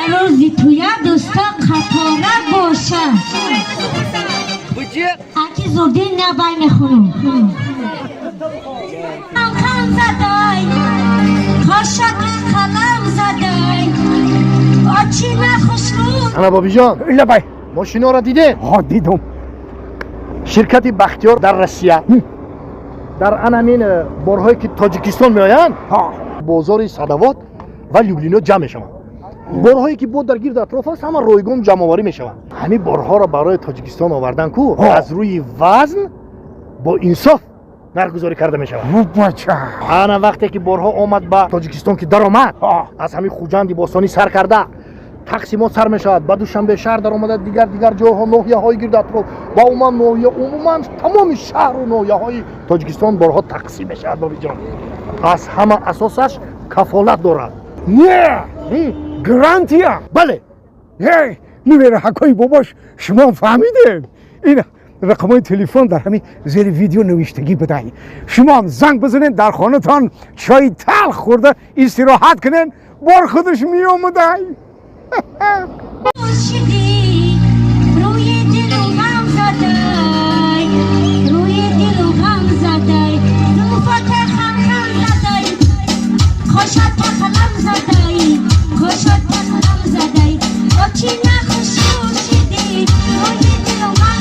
روزی توی دوستا قطاره باشه اکی زودی نبای میخونم خم زدای خاشک خلم زدای آچی نخوشلون انا بابی جان ایلا بای ماشینا را دیده؟ ها دیدم شرکت بختیار در روسیه در انامین بارهایی که تاجیکستان میآیند ها بازار صدوات و لیوبلینا جمع میشوند بارهایی که بود در گرد اطراف است همه رایگان جمع آوری میشوند همین بارها را برای تاجیکستان آوردن کو از روی وزن با انصاف نرگزاری کرده میشوند بچه انا وقتی که بارها آمد به تاجیکستان که در آمد از همین خوجند باستانی سر کرده تقسیمات سر میشود بعد دوشنبه شهر در آمده دیگر جاها ناحیه های گرد اطراف و عموما تمام شهر و ناحیه های تاجیکستان بارها تقسیم میشود بابی جان از همه اساسش کفالت دارد نه گرانتیا بله هی نمیره حکای باباش شما فهمیده این رقمای تلفن در همین زیر ویدیو نوشتگی بدهید شما هم زنگ بزنین در خانه تان چای تلخ خورده استراحت کنین بار خودش می آمده شدی روی دل و غم زدای روی دل و غم زدای روفت خم زدای خوشت خلم زدای خوشت خلم زدای آچی نخوشو شدی روی دل و غم